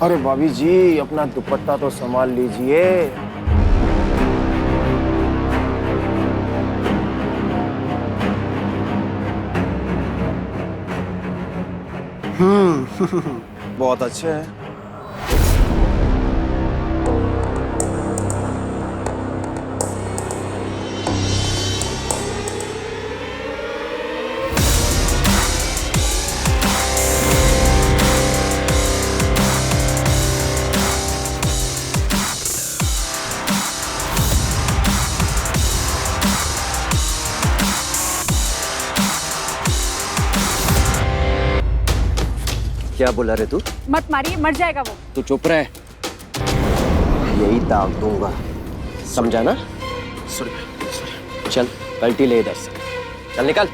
अरे भाभी जी, अपना दुपट्टा तो संभाल लीजिए। बहुत अच्छे हैं। क्या बोला रे तू? मत मारिए, मर जाएगा वो। तू चुप रहे। यही दाग दूंगा, समझा ना? सॉरी। चल पलटी ले इधर से, चल निकल।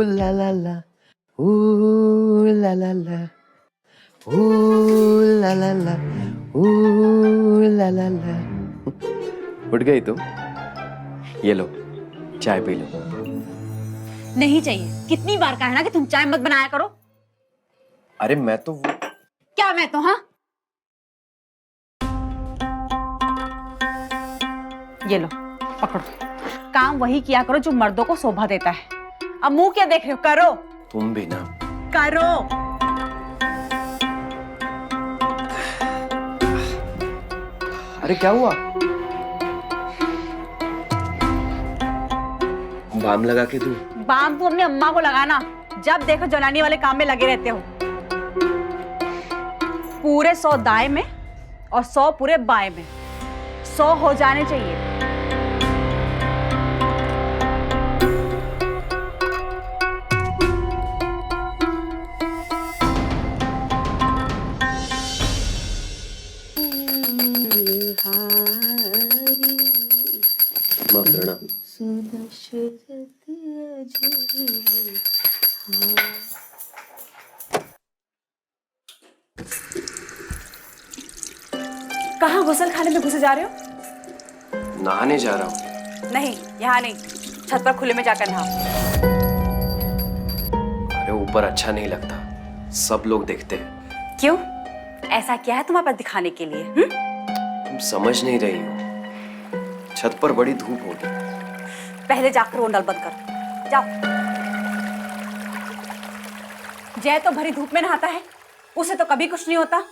ला ला ला, ला ला ला, ला ला ला, ला ला ला। उठ गई तुम? ये लो, चाय पी लो। नहीं चाहिए। कितनी बार कहा है ना कि तुम चाय मत बनाया करो। अरे मैं तो क्या मैं तो? हाँ, ये लो पकड़ो। काम वही किया करो जो मर्दों को शोभा देता है। अब मुंह क्या देख रहे हो? करो। तुम भी ना। करो। अरे क्या हुआ? बाम लगा के दूं? बाम तो अपनी अम्मा को लगाना। जब देखो जलानी वाले काम में लगे रहते हो। पूरे 100 दाएं में और 100 पूरे बाएं में। 100 हो जाने चाहिए। माफ करना। कहाँ गुसल खाने में घुसे जा रहे हो? नहाने जा रहा हूँ। नहीं, यहाँ नहीं। छत पर खुले में जाकर नहा। अरे ऊपर अच्छा नहीं लगता, सब लोग देखते हैं। क्यों? ऐसा क्या है तुम्हारे पास दिखाने के लिए? तुम समझ नहीं रही हो, छत पर बड़ी धूप होगी। पहले जाकर वो नल बंद कर। जाओ। जय तो भरी धूप में नहाता है, उसे तो कभी कुछ नहीं होता।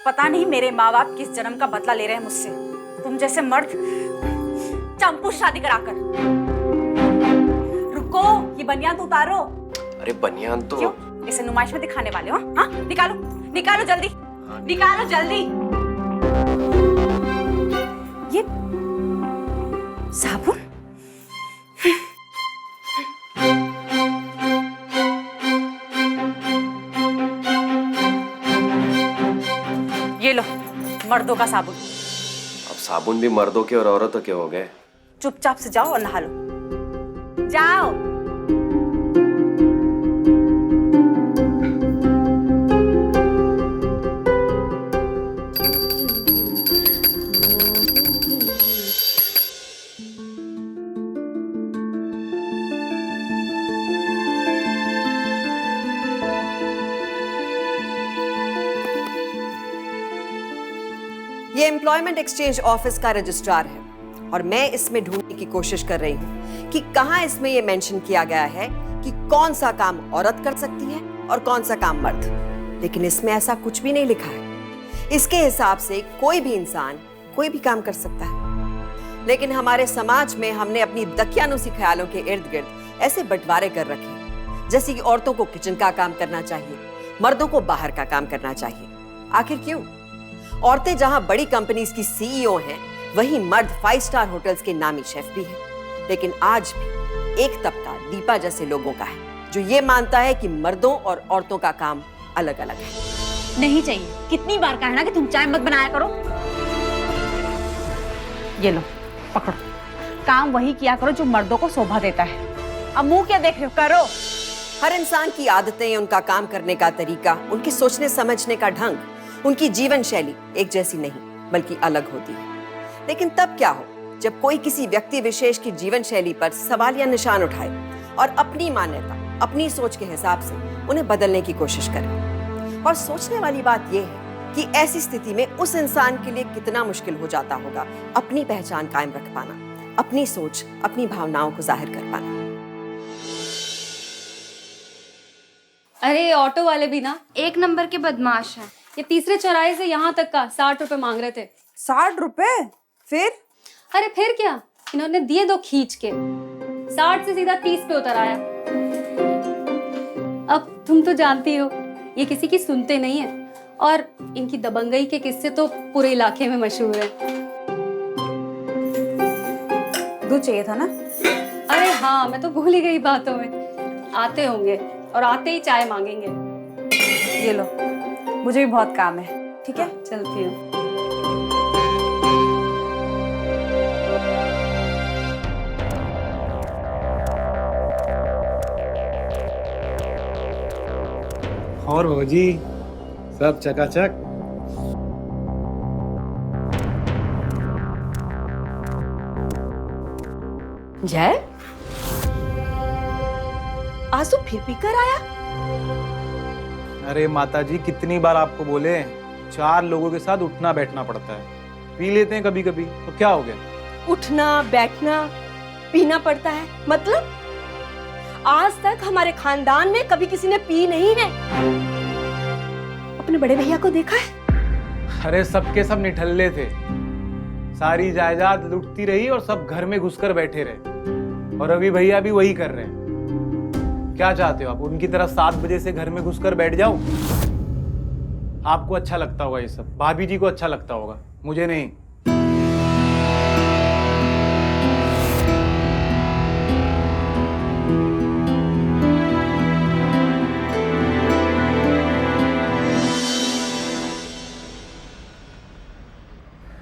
पता नहीं मेरे माँ बाप किस जन्म का बदला ले रहे हैं मुझसे। तुम जैसे मर्द चंपू शादी कराकर। रुको, ये बनियान तो उतारो। अरे बनियान तो क्यों? इसे नुमाइश में दिखाने वाले हो? हाँ, निकालो निकालो जल्दी, निकालो जल्दी। ये साबुन? ये लो, मर्दों का साबुन। अब साबुन भी मर्दों के और औरतों के हो गए। चुपचाप से जाओ और नहा लो। जाओ। ये एम्प्लॉयमेंट एक्सचेंज ऑफिस का रजिस्ट्रार है और मैं इसमें ढूंढने की कोशिश कर रही हूँ कि कहाँ इसमें ये मेंशन किया गया है कि कौन सा काम औरत कर सकती है और कौन सा काम मर्द। लेकिन इसमें ऐसा कुछ भी नहीं लिखा है। इसके हिसाब से कोई भी इंसान कोई भी काम कर सकता है। लेकिन हमारे समाज में हमने अपनी दकियानुसी ख्यालों के इर्द गिर्द ऐसे बंटवारे कर रखे हैं, जैसे कि औरतों को किचन का काम करना चाहिए, मर्दों को बाहर का काम करना चाहिए। आखिर क्यों? औरतें जहां बड़ी कंपनीज की सीईओ हैं, वहीं मर्द 5 स्टार होटल्स के नामी शेफ भी हैं। लेकिन आज भी एक तबका दीपा जैसे लोगों का है जो ये मानता है कि मर्दों और औरतों का काम अलग अलग है। नहीं चाहिए। कितनी बार कहा है ना कि तुम चाय मत बनाया करो। ये लो पकड़ो। काम वही किया करो जो मर्दों को शोभा देता है। अब मुंह क्या देख रहे हो, करो। हर इंसान की आदतें, उनका काम करने का तरीका, उनकी सोचने समझने का ढंग, उनकी जीवन शैली एक जैसी नहीं बल्कि अलग होती है। लेकिन तब क्या हो जब कोई किसी व्यक्ति विशेष की जीवन शैली पर सवाल या निशान उठाए और अपनी मान्यता, अपनी सोच के हिसाब से उन्हें बदलने की कोशिश करे। और सोचने वाली बात यह है कि ऐसी स्थिति में उस इंसान के लिए कितना मुश्किल हो जाता होगा अपनी पहचान कायम रख पाना, अपनी सोच, अपनी भावनाओं को जाहिर कर पाना। अरे ऑटो वाले भी ना एक नंबर के बदमाश हैं। ये तीसरे चौराहे से यहाँ तक का 60 रुपए मांग रहे थे। 60 रुपए? फिर? अरे फिर क्या, इन्होंने दिए 2 खींच के। 60 से सीधा 30 पे उतर आया। अब तुम तो जानती हो ये किसी की सुनते नहीं है, और इनकी दबंगई के किस्से तो पूरे इलाके में मशहूर है। दूध चाहिए था ना? अरे हाँ, मैं तो भूल ही गई बातों में। आते होंगे और आते ही चाय मांगेंगे। ये लो, मुझे भी बहुत काम है। ठीक है, चलती हूँ। और भौजी सब चकाचक। जय, आंसू फिर पी कर आया? अरे माता जी, कितनी बार आपको बोले, 4 लोगों के साथ उठना बैठना पड़ता है। पी लेते हैं कभी कभी, तो क्या हो गया? उठना बैठना पीना पड़ता है मतलब? आज तक हमारे खानदान में कभी किसी ने पी नहीं है। अपने बड़े भैया को देखा है? अरे सबके सब निठल्ले थे, सारी जायदाद लुटती रही और सब घर में घुसकर बैठे रहे। और अभी भैया भी वही कर रहे हैं। क्या चाहते हो आप, उनकी तरह 7 बजे से घर में घुसकर बैठ जाओ? आपको अच्छा लगता होगा ये सब, भाभी जी को अच्छा लगता होगा, मुझे नहीं।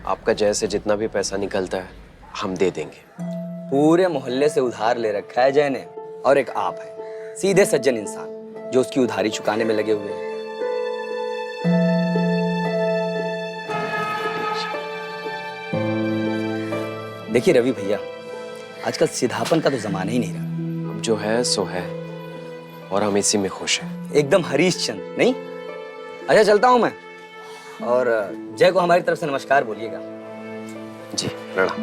आपका जैसे जितना भी पैसा निकलता है हम दे देंगे। पूरे मोहल्ले से उधार ले रखा है जय ने, और एक आप है सीधे सज्जन इंसान जो उसकी उधारी चुकाने में लगे हुए हैं। देखिए रवि भैया, आजकल सीधापन का तो जमाना ही नहीं रहा। अब जो है सो है, और हम इसी में खुश हैं। एकदम हरीशचंद्र नहीं? अच्छा चलता हूं मैं, और जय को हमारी तरफ से नमस्कार बोलिएगा। जी प्रणाम।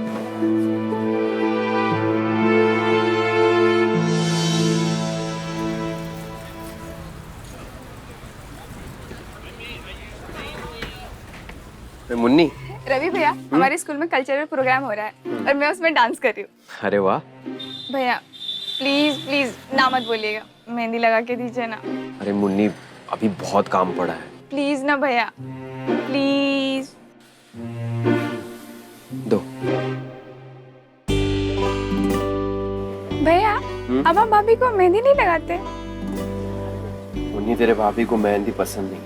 मुन्नी, रवि भैया, हमारे स्कूल में कल्चरल प्रोग्राम हो रहा है और मैं उसमें डांस कर रही हूँ। अरे वाह। भैया प्लीज प्लीज ना मत बोलिएगा, मेहंदी लगा के दीजिए ना। अरे मुन्नी, अभी बहुत काम पड़ा है। प्लीज ना भैया, प्लीज। दो। भैया अब आप भाभी को मेहंदी नहीं लगाते? मुन्नी, तेरे भाभी को मेहंदी पसंद नहीं।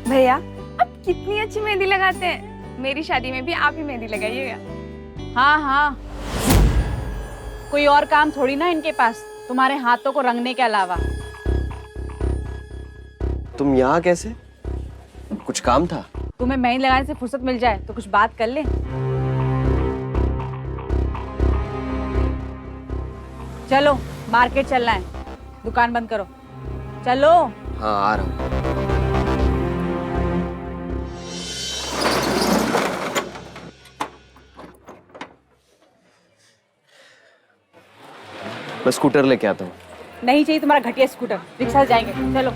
भैया आप कितनी अच्छी मेहंदी लगाते हैं, मेरी शादी में भी आप ही मेहंदी लगाइएगा। हाँ हाँ, कोई और काम थोड़ी ना इनके पास तुम्हारे हाथों को रंगने के अलावा। तुम यहाँ कैसे? कुछ काम था? तुम्हें मेहंदी लगाने से फुर्सत मिल जाए तो कुछ बात कर ले। चलो मार्केट चलना है, दुकान बंद करो, चलो। हाँ आ रहा हूँ। मैं स्कूटर लेके आता हूँ। नहीं चाहिए तुम्हारा घटिया स्कूटर, रिक्शा से जाएंगे, चलो।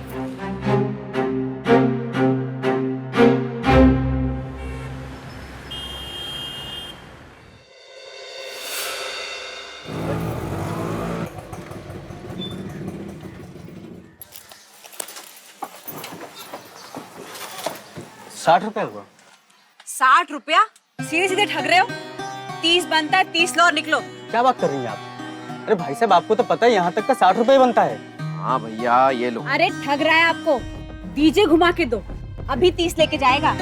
₹60 हुआ। 60 रुपया? सीधे सीधे ठग रहे हो। 30 बनता है, 30 लो और निकलो। क्या बात कर रही हैं आप? अरे भाई साहब, आपको तो पता है यहाँ तक का 60 रुपए बनता है। हाँ भैया, ये लो। अरे ठग रहा है आपको, डीजे घुमा के दो, अभी 30 लेके जाएगा।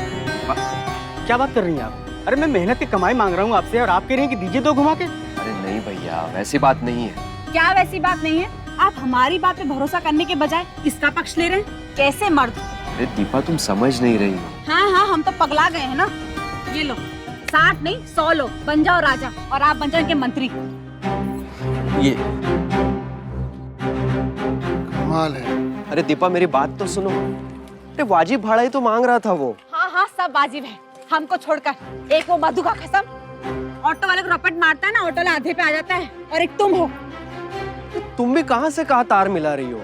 क्या बात कर रही हैं आप? अरे मैं मेहनत की कमाई मांग रहा हूँ आपसे और आप कह रही हैं कि दीजिए दो घुमा के। भैया, वैसी बात नहीं है। क्या वैसी बात नहीं है? आप हमारी बात पे भरोसा करने के बजाय इसका पक्ष ले रहे हैं। कैसे मर्द? अरे दीपा, तुम समझ नहीं रही हो। हाँ हाँ, हम तो पगला गए हैं ना। ये लो, 60 नहीं 100 लो, बन जाओ राजा और आप बन जाओ इनके मंत्री। ये कमाल है। अरे दीपा, मेरी बात तो सुनो। अरे वाजिब भाड़ा ही तो मांग रहा था वो। हाँ हाँ, सब वाजिब है हमको छोड़कर। एक वो मधु का कसम, ऑटो वाले को रपट मारता है ना, ऑटो वाला आधे पे आ जाता है, और एक तुम हो। तुम भी कहां से कहां तार मिला रही हो?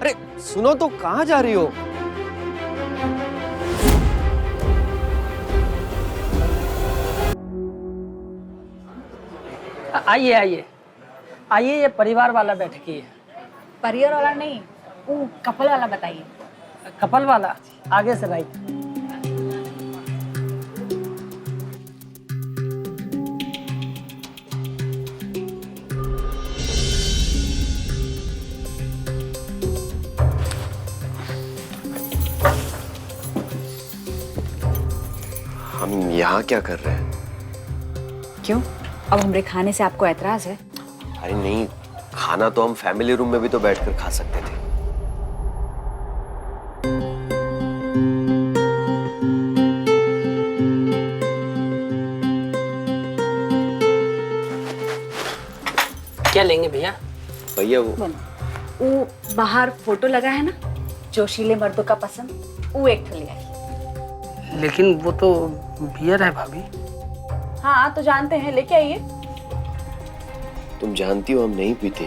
अरे सुनो तो, कहां जा रही हो? आइए आइए आइए, ये परिवार वाला बैठकी है। परियर वाला नहीं, वो कपल वाला बताइए। कपल वाला आगे से राइट। हम यहाँ क्या कर रहे हैं? क्यों? अब हमारे खाने से आपको ऐतराज है? अरे नहीं, खाना तो हम फैमिली रूम में भी तो बैठकर खा सकते थे। क्या लेंगे भैया? भैया वो बाहर फोटो लगा है ना, जोशीले मर्दों का पसंद, वो एक ठो ले आई। लेकिन वो तो बियर है भाभी। हाँ तो जानते हैं, लेके आइए। तुम जानती हो हम नहीं पीते।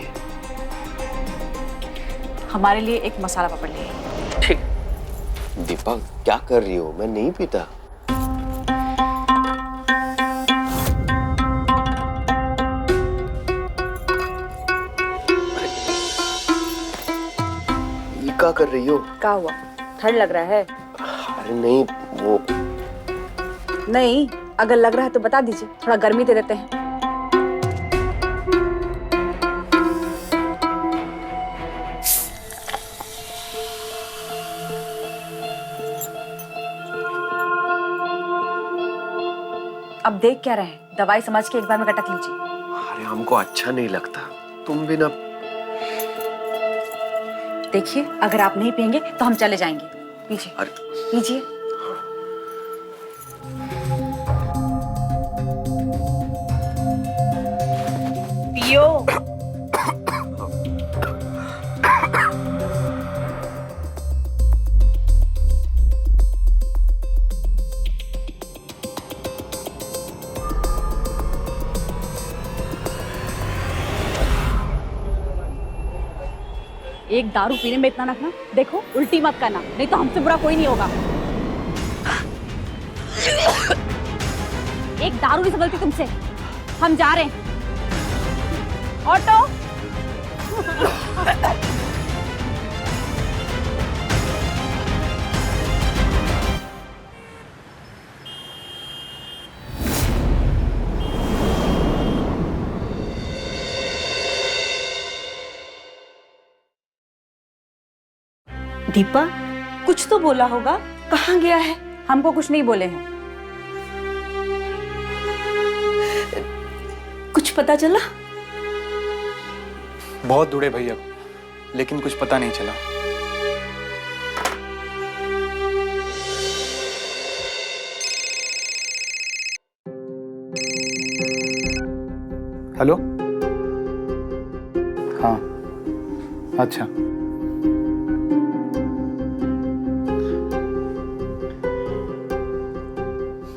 हमारे लिए एक मसाला पापड़ ले आइए। ठीक। दीपा, क्या कर रही हो? मैं नहीं पीता। ये क्या कर रही हो? क्या हुआ? ठंड लग रहा है? अरे नहीं, वो नहीं, अगर लग रहा है तो बता दीजिए, थोड़ा गर्मी दे देते हैं। अब देख क्या रहे हैं? दवाई समझ के एक बार में गटक लीजिए। अरे हमको अच्छा नहीं लगता। तुम भी ना। देखिए, अगर आप नहीं पियेंगे तो हम चले जाएंगे। पीजिए। अरे पीजिए। पियो। एक दारू पीने में इतना नखरा, देखो उल्टी मत करना, नहीं तो हमसे बुरा कोई नहीं होगा। एक दारू नहीं संभलती तुमसे। हम जा रहे हैं। ऑटो। दीपा, कुछ तो बोला होगा, कहाँ गया है? हमको कुछ नहीं बोले हैं। कुछ पता चला? बहुत ढूंढे भैया को, लेकिन कुछ पता नहीं चला। हेलो। हाँ, अच्छा।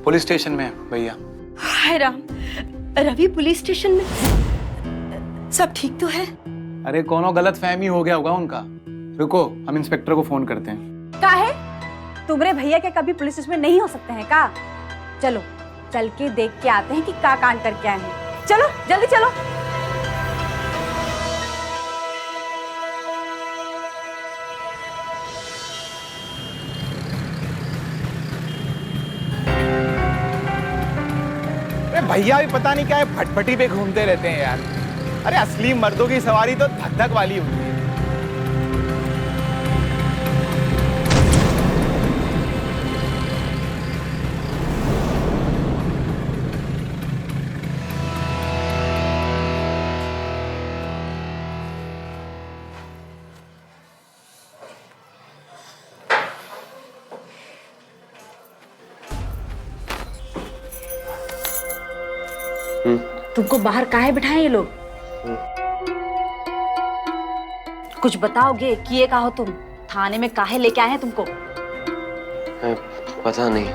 पुलिस स्टेशन में है भैया। हाय राम, रवि पुलिस स्टेशन में? सब ठीक तो है? अरे कोनो गलत फहमी हो गया होगा उनका। रुको, हम इंस्पेक्टर को फोन करते हैं। का है? तुम्हारे भैया के कभी पुलिस स्टेशन में नहीं हो सकते हैं का? चलो चल के देख के आते हैं कि का कांड करके आए हैं। चलो जल्दी चलो। भैया भी पता नहीं क्या है, फटफटी पे घूमते रहते हैं यार। अरे असली मर्दों की सवारी तो धक धक वाली होती है। तुमको बाहर काहे बिठाए ये लोग? कुछ बताओगे? किए का हो तुम? थाने में काहे लेके आए हैं तुमको? पता नहीं,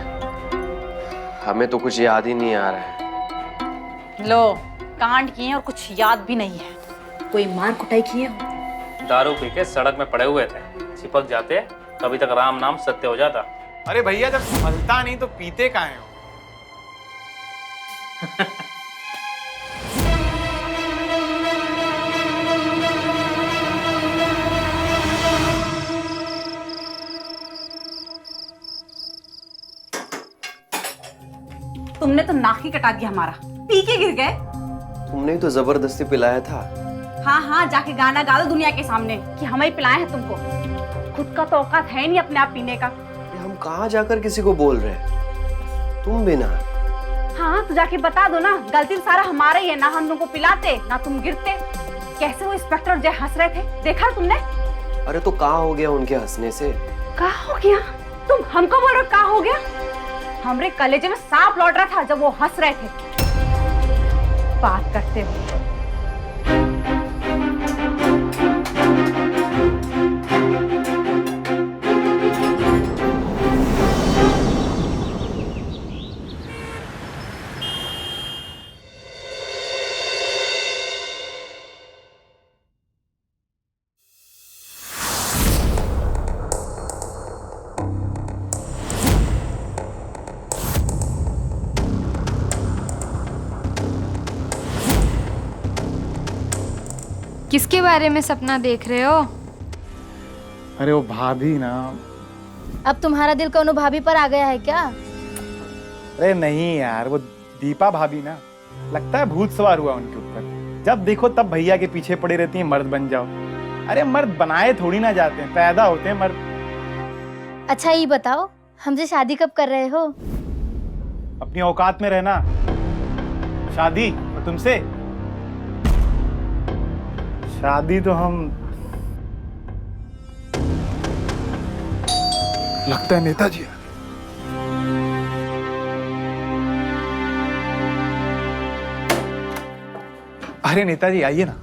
हमें तो कुछ याद ही नहीं आ रहा है। लो, कांड किए और कुछ याद भी नहीं है। कोई मार कुटाई किए हो? दारू पी के सड़क में पड़े हुए थे, चिपक जाते तभी तक राम नाम सत्य हो जाता। अरे भैया, जब संभलता नहीं तो पीते काहे हो? तुमने तो नाक ही कटा दिया हमारा। पी के गिर गए। तुमने ही तो जबरदस्ती पिलाया था। हाँ हाँ, जाके गाना गा दो दुनिया के सामने कि हम ही पिलाए हैं तुमको। खुद का तो औकात है नहीं अपने आप पीने का। हम कहाँ जाकर किसी को बोल रहे हैं, तुम भी ना। हाँ तो जाके बता दो ना, गलती तो सारा हमारा ही है ना। हम तुमको पिलाते ना तुम गिरते। कैसे वो इंस्पेक्टर जय हंस रहे थे, देखा तुमने? अरे तो कहाँ हो गया उनके हंसने से? कहाँ हो गया? तुम हमको बोल रहे हो कहाँ हो गया? हमरे कलेजे में सांप लौट रहा था जब वो हंस रहे थे। बात करते हो। किसके बारे में सपना देख रहे हो? अरे वो भाभी ना। अब तुम्हारा दिल कौनो भाभी पर आ गया है क्या? अरे नहीं यार, वो दीपा भाभी ना, लगता है भूत सवार हुआ उनके ऊपर। जब देखो तब भैया के पीछे पड़े रहती हैं, मर्द बन जाओ। अरे मर्द बनाए थोड़ी ना जाते हैं, पैदा होते हैं मर्द। अच्छा ये बताओ, हमसे शादी कब कर रहे हो? अपनी औकात में रहना। शादी और तुमसे? शादी तो हम, लगता है नेताजी। अरे नेताजी आइए ना।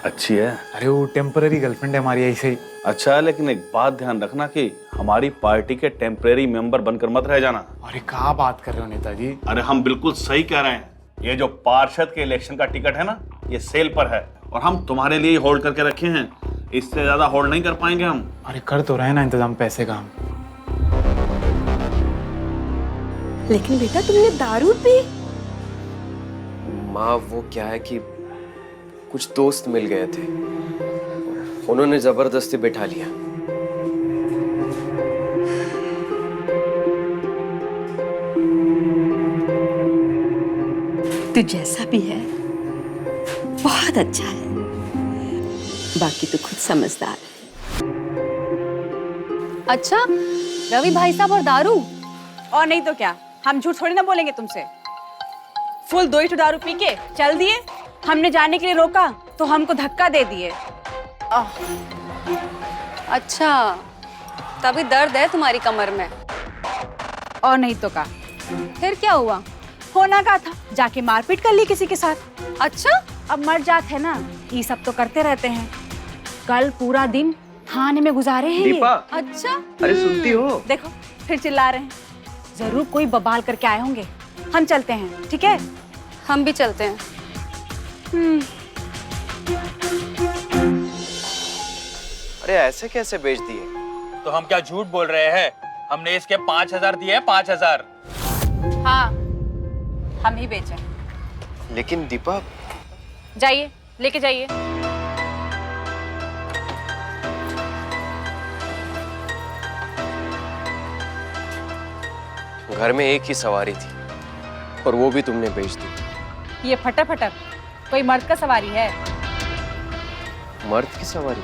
अच्छी है। अरे वो टेम्पररी गर्लफ्रेंड है हमारी, ऐसे ही। अच्छा, लेकिन एक बात ध्यान रखना कि हमारी पार्टी के टेम्परेरी मेंबर बनकर मत रह जाना। अरे कहाँ बात कर रहे हो नेताजी? अरे हम बिल्कुल सही कह रहे हैं। ये जो पार्षद के इलेक्शन का टिकट है ना, ये सेल पर है और हम तुम्हारे लिए होल्ड करके रखे हैं। इससे ज्यादा होल्ड नहीं कर पाएंगे हम। अरे कर तो रहे ना इंतजाम पैसे का हम। लेकिन बेटा तुमने दारू पी? माँ वो क्या है कि कुछ दोस्त मिल गए थे, उन्होंने जबरदस्ती बिठा लिया। तू जैसा भी है बहुत अच्छा है, बाकी तो खुद समझदार है। अच्छा, रवि भाई साहब और दारू? और नहीं तो क्या, हम झूठ थोड़ी ना बोलेंगे तुमसे। फुल 2 ही दारू पी के चल दिए। हमने जाने के लिए रोका तो हमको धक्का दे दिए। अच्छा, तभी दर्द है तुम्हारी कमर में। और नहीं तो क्या। फिर क्या हुआ? होना का था, जाके मारपीट कर ली किसी के साथ। अच्छा, अब मर जाते हैं ना, ये सब तो करते रहते हैं। कल पूरा दिन थाने में गुजारे हैं दीपा। ये। अच्छा, अरे सुनती हो? देखो फिर चिल्ला रहे हैं। जरूर कोई बवाल करके आए होंगे। हम चलते हैं, ठीक है? हम भी चलते हैं। अरे ऐसे कैसे बेच दिए? तो हम क्या झूठ बोल रहे हैं? हमने इसके 5,000 दिए, 5,000। हाँ, हम ही बेचे। लेकिन दीपा। जाइए, लेके जाइए। घर में एक ही सवारी थी और वो भी तुमने बेच दी। ये फटर फटर कोई मर्द का सवारी है? मर्द की सवारी?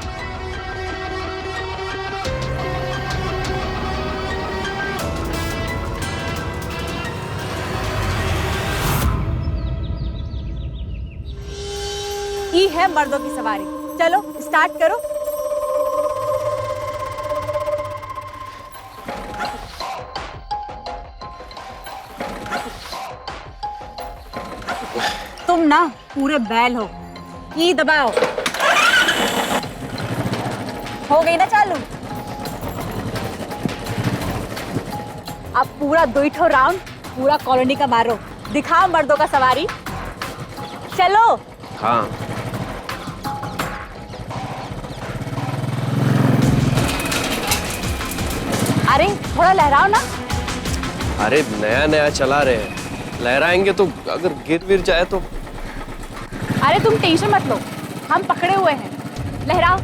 ये है मर्दों की सवारी। चलो स्टार्ट करो। तुम ना पूरे बैल हो। ये दबाओ। हो गई ना चालू? अब पूरा 2 राउंड पूरा कॉलोनी का मारो। दिखाओ मर्दों का सवारी। चलो। हाँ। अरे थोड़ा लहराओ ना। अरे नया नया चला रहे हैं, लहराएंगे तो अगर गिर विर जाए तो। अरे तुम टेंशन मत लो, हम पकड़े हुए हैं। लहराओ।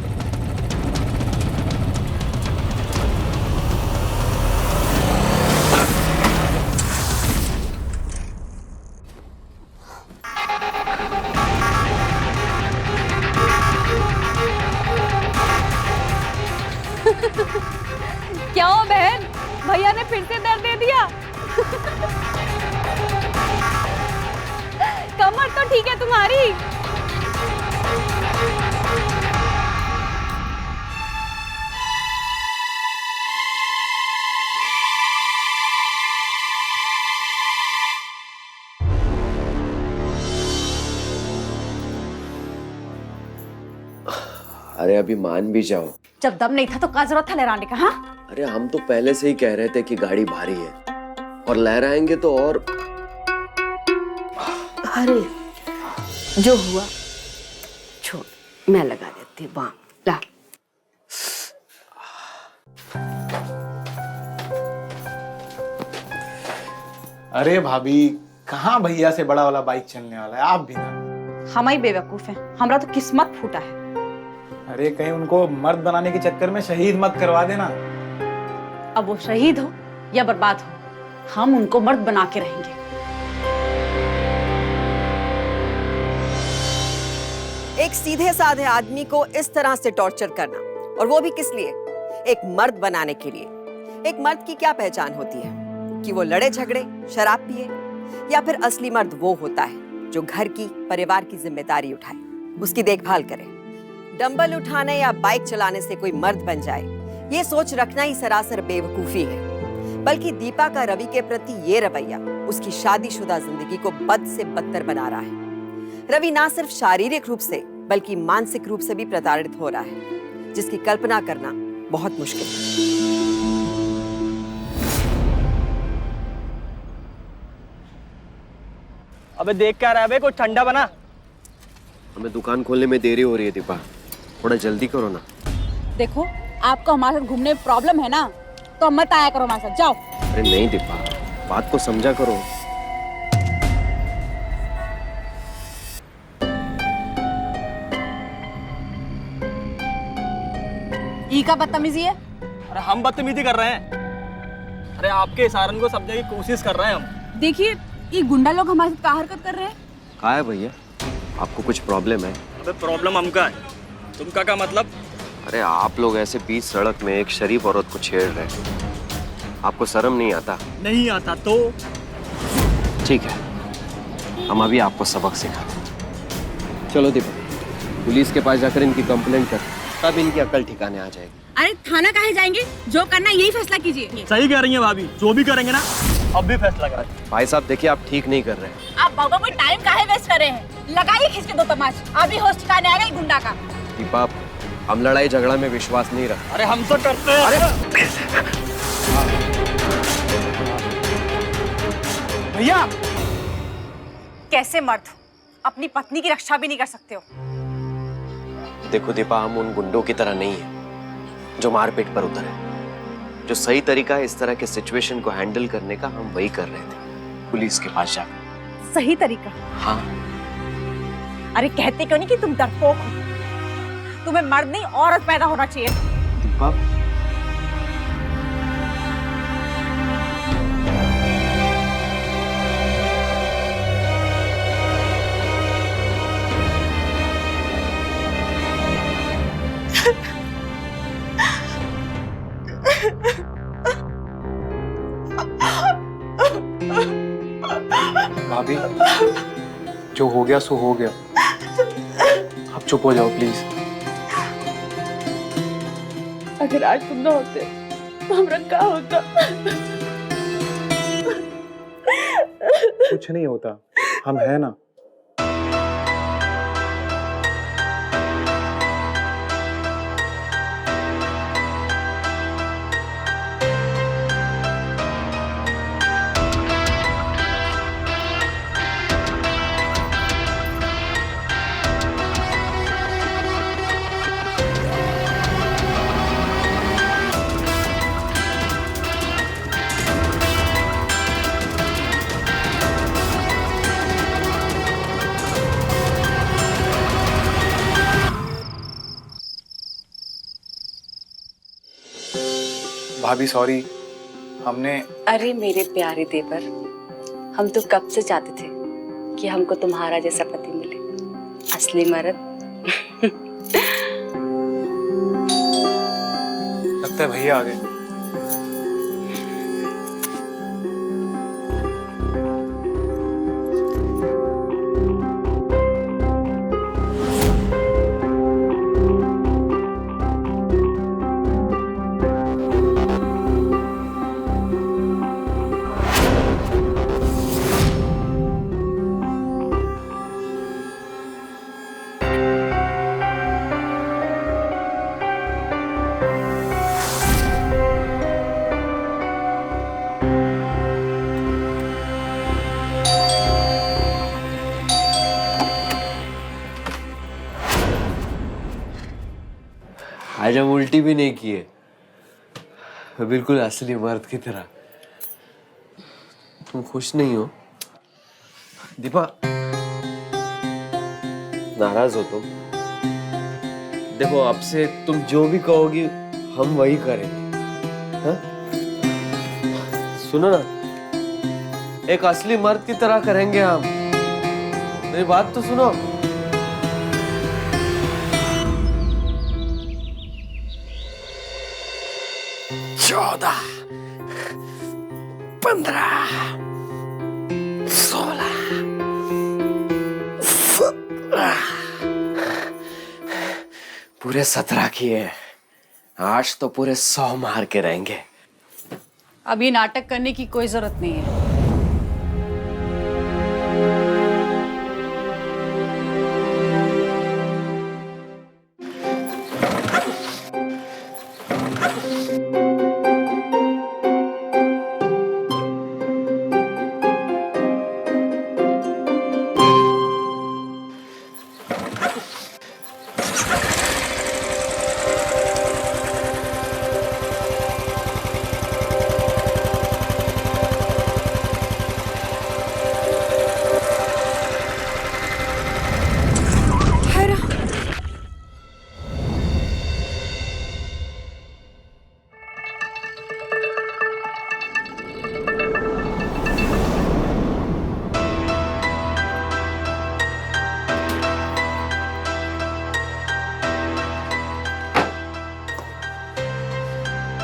क्या हो बहन, भैया ने फिर से दर्द दे दिया? कमर तो ठीक है तुम्हारी। अरे अभी मान भी जाओ। जब दम नहीं था तो क्या जरूरत था लहराने का? हाँ, अरे हम तो पहले से ही कह रहे थे कि गाड़ी भारी है और लहराएंगे तो और। अरे जो हुआ छोड़, मैं लगा देती हूँ। वहां ला। अरे भाभी, कहाँ भैया से बड़ा वाला बाइक चलने वाला है, आप भी ना। हम ही बेवकूफ हैं, हमारा तो किस्मत फूटा है। अरे कहीं उनको मर्द बनाने के चक्कर में शहीद मत करवा देना। अब वो शहीद हो या बर्बाद हो, हम उनको मर्द बना के रहेंगे। एक सीधे साधे आदमी को इस तरह से टॉर्चर करना, और वो भी किस लिए? एक मर्द बनाने के लिए। एक मर्द की क्या पहचान होती है? कि वो लड़े झगड़े, शराब पिए, या फिर असली मर्द वो होता है जो घर की, परिवार की जिम्मेदारी उठाए, उसकी देखभाल करे। डंबल उठाने या बाइक चलाने से कोई मर्द बन जाए, ये सोच रखना ही सरासर बेवकूफी है। बल्कि दीपा का रवि के प्रति ये रवैया उसकी शादीशुदा जिंदगी को बद से बदतर बना रहा है। रवि ना सिर्फ शारीरिक रूप से बल्कि मानसिक रूप से भी प्रताड़ित हो रहा है, जिसकी कल्पना करना बहुत मुश्किल है। अबे देख क्या रहा है बे, कुछ ठंडा बना। हमें दुकान खोलने में देरी हो रही है दीपा, थोड़ा जल्दी करो ना। देखो, आपको हमारे साथ घूमने में प्रॉब्लम है ना, तो मत आया करो हमारे साथ, जाओ। अरे नहीं दीपा, बात को समझा करो। ई का बदतमीजी है। अरे हम बदतमीजी कर रहे हैं? अरे आपके इशारन को समझने की कोशिश कर रहे हैं हम। देखिए, ये गुंडा लोग हमारे साथ क्या हरकत कर रहे हैं। कहाँ है भैया, आपको कुछ प्रॉब्लम है? अबे प्रॉब्लम हमका है, तुमका क्या मतलब? अरे आप लोग ऐसे बीच सड़क में एक शरीफ औरत को छेड़ रहे हैं, आपको शर्म नहीं आता? नहीं आता तो? ठीक है, हम अभी आपको सबक सिखाते हैं। चलो दीपा, पुलिस के पास जाकर इनकी कंप्लेंट कर, तब इनकी अकल ठिकाने आ जाएगी। अरे थाना काहे जाएंगे, जो करना यही फैसला कीजिए। सही कह रही है भाभी, जो भी करेंगे ना अब भी फैसला करें। भाई साहब देखिए, आप ठीक नहीं कर रहे हैं। आप बाबा कोई टाइम काहे वेस्ट कर रहे हैं? लगाइए खींच के 2 तमाच, अभी होश ठिकाने आएगा गुंडा का। दीपा, हम लड़ाई झगड़ा में विश्वास नहीं रखते। अरे हम तो करते हैं। अरे भैया, कैसे मर्द हो, अपनी पत्नी की रक्षा भी नहीं कर सकते हो। देखो दीपा, हम उन गुंडों की तरह नहीं है जो मारपीट पर उतरे। जो सही तरीका है इस तरह के सिचुएशन को हैंडल करने का, हम वही कर रहे थे, पुलिस के पास जाकर। सही तरीका? हाँ। अरे कहते क्यों नहीं कि तुम डरपोक हो? तुम्हें मर्द नहीं औरत पैदा होना चाहिए। दीपा, भाभी, जो हो गया सो हो गया, आप चुप हो जाओ प्लीज। अगर आज तुम ना होते तो हमरा क्या होता? कुछ नहीं होता, हम है ना। भाभी सॉरी, हमने। अरे मेरे प्यारे देवर, हम तो कब से चाहते थे कि हमको तुम्हारा जैसा पति मिले, असली मर्द। लगता है भैया आ गए। आज हम उल्टी भी नहीं किए, बिल्कुल असली मर्द की तरह। तुम खुश नहीं हो दीपा? नाराज हो तुम? देखो, अब से तुम जो भी कहोगी हम वही करेंगे। हाँ? सुनो ना, एक असली मर्द की तरह करेंगे हम। मेरी बात तो सुनो। 14, 15, 16, 17, पूरे 17 किए। आज तो पूरे 100 मार के रहेंगे। अभी नाटक करने की कोई जरूरत नहीं है।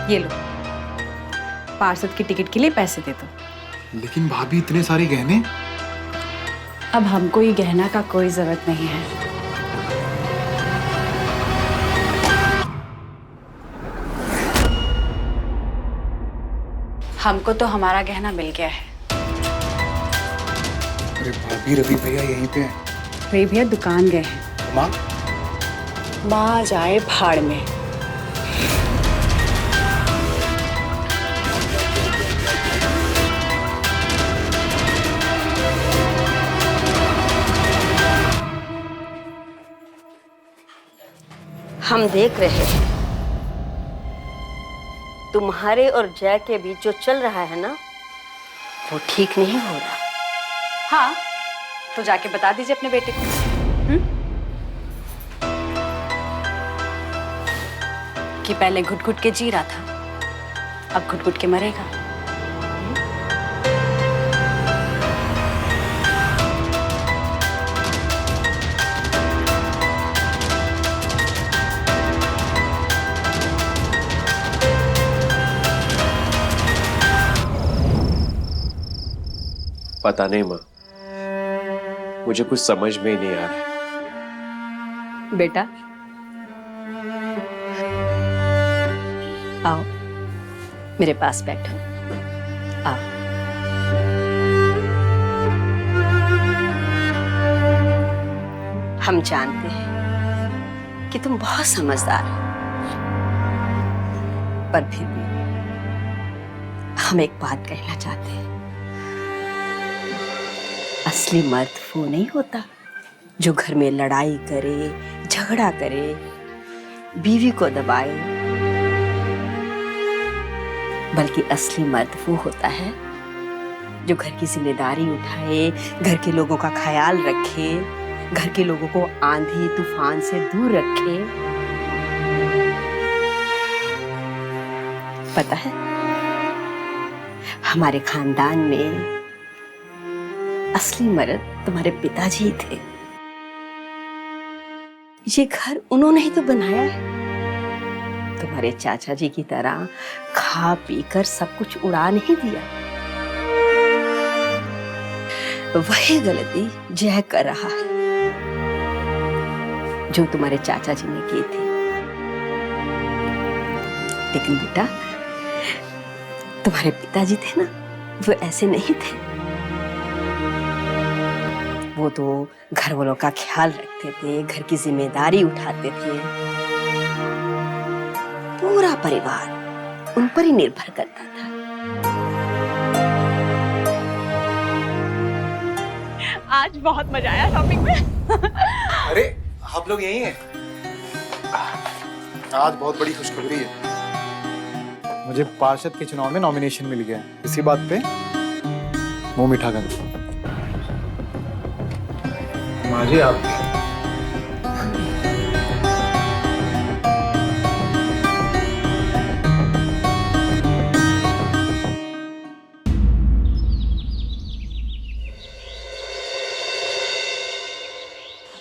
ये लो, पार्षद की टिकट के लिए पैसे दे दो। लेकिन भाभी, इतने सारे गहने। अब हमको ये गहना का कोई जरूरत नहीं है। हमको तो हमारा गहना मिल गया है। अरे भाभी, रवि भैया यहीं पे हैं। रवि भैया दुकान गए हैं। माँ? माँ जाए भाड़ में। हम देख रहे हैं तुम्हारे और जय के बीच जो चल रहा है ना, वो ठीक नहीं हो रहा। हाँ, तो जाके बता दीजिए अपने बेटे को। कि पहले घुट घुट के जी रहा था, अब घुट घुट के मरेगा। पता नहीं माँ, मुझे कुछ समझ में ही नहीं आ रहा। बेटा आओ, मेरे पास बैठो। आओ। हम जानते हैं कि तुम बहुत समझदार हो, पर फिर भी हम एक बात कहना चाहते हैं। असली मर्द वो नहीं होता जो घर में लड़ाई करे, झगड़ा करे, बीवी को दबाए, बल्कि असली मर्द वो होता है जो घर की जिम्मेदारी उठाए, घर के लोगों का ख्याल रखे, घर के लोगों को आंधी तूफान से दूर रखे। पता है, हमारे खानदान में असली मर्द तुम्हारे पिताजी ही थे। ये घर उन्होंने ही तो बनाया है। तुम्हारे चाचा जी की तरह खा पी कर सब कुछ उड़ा नहीं दिया। वही गलती जय कर रहा है जो तुम्हारे चाचा जी ने की थी। लेकिन बेटा, तुम्हारे पिताजी थे ना, वो ऐसे नहीं थे। वो तो घर वालों का ख्याल रखते थे, घर की जिम्मेदारी उठाते थे। पूरा परिवार उन पर ही निर्भर करता था। आज बहुत मजा आया शॉपिंग में। अरे आप लोग यही हैं? आज बहुत बड़ी खुशखबरी है। मुझे पार्षद के चुनाव में नॉमिनेशन मिल गया। इसी बात पे मुंह मीठा कर दो। माँ जी आप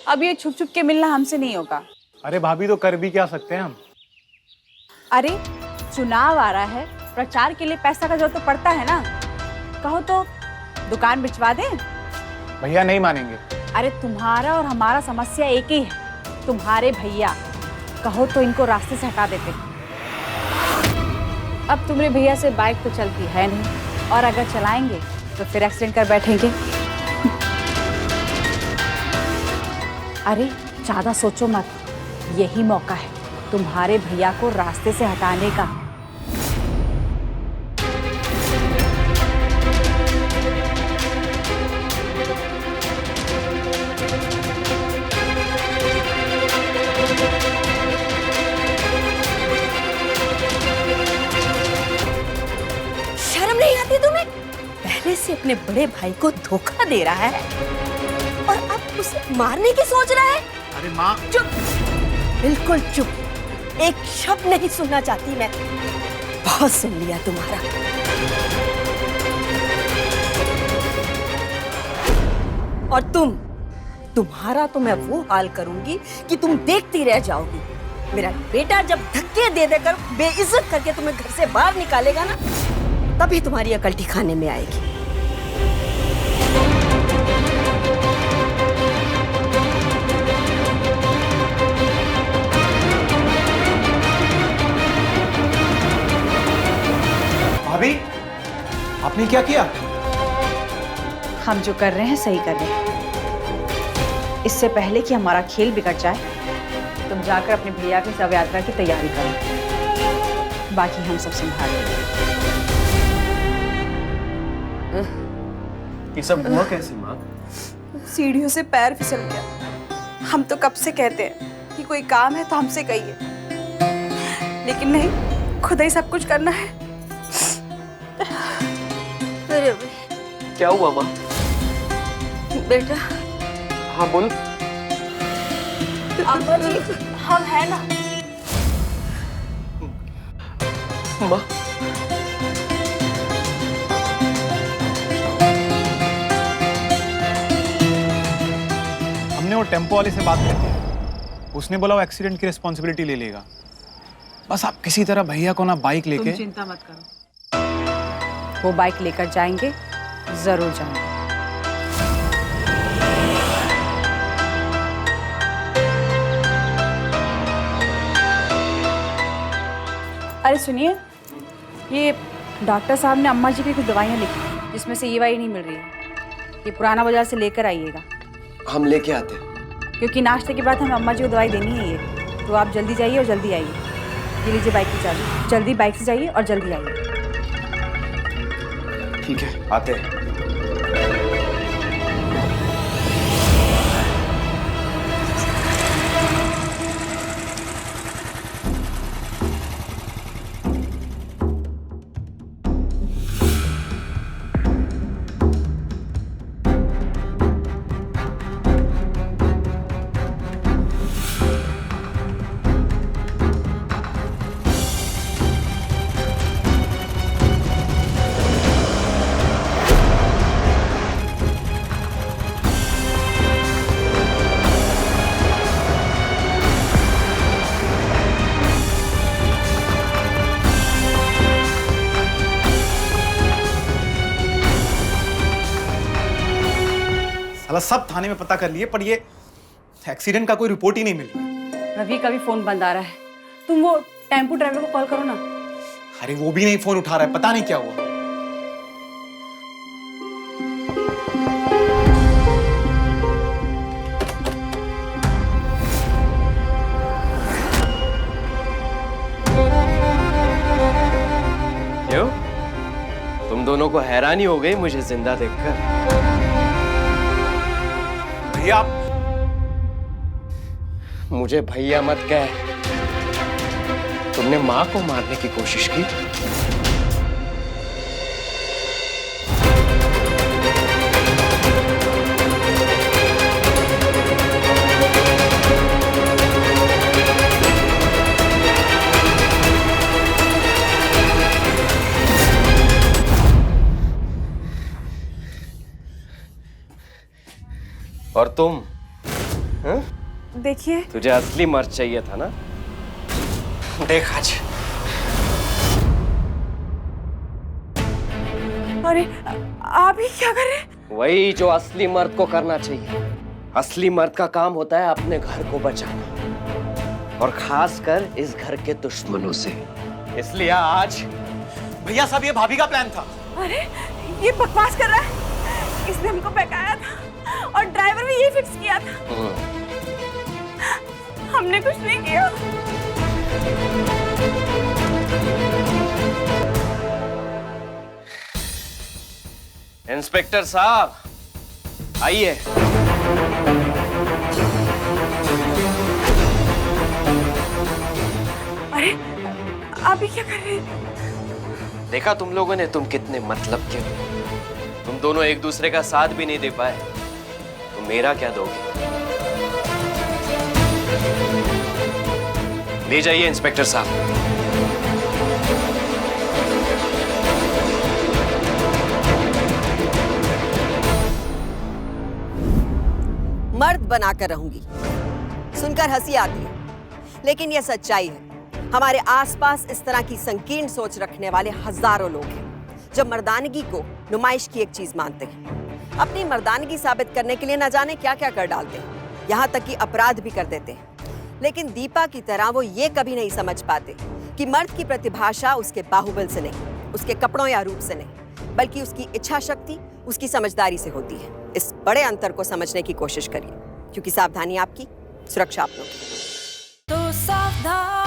अब ये छुप छुप के मिलना हमसे नहीं होगा। अरे भाभी, तो कर भी क्या सकते हैं हम? अरे चुनाव आ रहा है, प्रचार के लिए पैसा का जरूरत तो पड़ता है ना। कहो तो दुकान बिचवा दें। भैया नहीं मानेंगे। अरे तुम्हारा और हमारा समस्या एक ही है, तुम्हारे भैया। कहो तो इनको रास्ते से हटा देते। अब तुम्हारे भैया से बाइक तो चलती है नहीं, और अगर चलाएंगे तो फिर एक्सीडेंट कर बैठेंगे। अरे ज्यादा सोचो मत, यही मौका है तुम्हारे भैया को रास्ते से हटाने का। शर्म नहीं आती तुम्हें? पहले से अपने बड़े भाई को धोखा दे रहा है और अब उसे मारने की सोच रहा है। अरे माँ, चुप, बिल्कुल चुप। एक शब्द नहीं सुनना चाहती मैं। बहुत सुन लिया तुम्हारा। और तुम्हारा तो मैं वो हाल करूंगी कि तुम देखती रह जाओगी। मेरा बेटा जब धक्के दे देकर बेइज्जत करके तुम्हें घर से बाहर निकालेगा ना, तभी तुम्हारी अकल ठिकाने में आएगी। भाभी, आपने क्या किया? हम जो कर रहे हैं सही कर रहे हैं। इससे पहले कि हमारा खेल बिगड़ जाए, तुम जाकर अपने भैया की शव यात्रा की तैयारी करो। बाकी हम सब संभाल लेंगे। ये सब हुआ कैसे माँ? सीढ़ियों से पैर फिसल गया। हम तो कब से कहते हैं कि कोई काम है तो हमसे कहिए, लेकिन नहीं, खुद ही सब कुछ करना है। क्या हुआ माँ? बेटा। हाँ बोल। अम्मा जी, हम हैं ना। माँ, हमने वो टेम्पो वाले से बात की थी। उसने बोला वो एक्सीडेंट की रिस्पॉन्सिबिलिटी ले लेगा। बस आप किसी तरह भैया को ना बाइक लेके। तुम चिंता मत करो, वो बाइक लेकर जाएंगे, जरूर जाएंगे। अरे सुनिए, ये डॉक्टर साहब ने अम्मा जी की कुछ दवाइयाँ लिखी, जिसमें से ये वाली नहीं मिल रही है। ये पुराना बाजार से लेकर आइएगा। हम लेके आते हैं। क्योंकि नाश्ते के बाद हमें अम्मा जी को दवाई देनी है ये। तो आप जल्दी जाइए और जल्दी आइए। ये लीजिए बाइक की चाबी। जल्दी बाइक से जाइए और जल्दी आइए। ठीक है, आते हैं। साला सब थाने में पता कर लिए, पर ये एक्सीडेंट का कोई रिपोर्ट ही नहीं मिल रहा है। रवि का भी फोन बंद आ रहा है। तुम वो टेम्पो ड्राइवर को कॉल करो ना। अरे वो भी नहीं फोन उठा रहा है, पता नहीं क्या हुआ। क्यों? तुम दोनों को हैरानी हो गई मुझे जिंदा देखकर? भैया आप मुझे भैया मत कह। तुमने माँ को मारने की कोशिश की? और तुम? हाँ? देखिए, तुझे असली मर्द चाहिए था ना? देख आज। अरे आप ही क्या कर रहे हैं? वही जो असली मर्द को करना चाहिए। असली मर्द का काम होता है अपने घर को बचाना, और खासकर इस घर के दुश्मनों से। इसलिए आज भैया साहब ये भाभी का प्लान था। अरे ये बकवास कर रहा है। इसने हमको बहकाया था और ड्राइवर भी ये फिक्स किया था। हमने कुछ नहीं किया। इंस्पेक्टर साहब आइए। अरे आप ही क्या कर रहे हैं? देखा तुम लोगों ने तुम कितने मतलब के हो। तुम दोनों एक दूसरे का साथ भी नहीं दे पाए, तो मेरा क्या दोगे? ले जाइए इंस्पेक्टर साहब। मर्द बनाकर रहूंगी। सुनकर हंसी आती है, लेकिन यह सच्चाई है। हमारे आसपास इस तरह की संकीर्ण सोच रखने वाले हजारों लोग हैं, जो मर्दानगी को नुमाइश की एक चीज मानते हैं। अपनी मर्दानगी साबित करने के लिए न जाने क्या क्या कर डालते हैं, यहाँ तक कि अपराध भी कर देते हैं। लेकिन दीपा की तरह वो ये कभी नहीं समझ पाते कि मर्द की प्रतिभाषा उसके बाहुबल से नहीं, उसके कपड़ों या रूप से नहीं, बल्कि उसकी इच्छा शक्ति, उसकी समझदारी से होती है। इस बड़े अंतर को समझने की कोशिश करिए, क्योंकि सावधानी आपकी, सुरक्षा आप लोगों की। तो सावधान।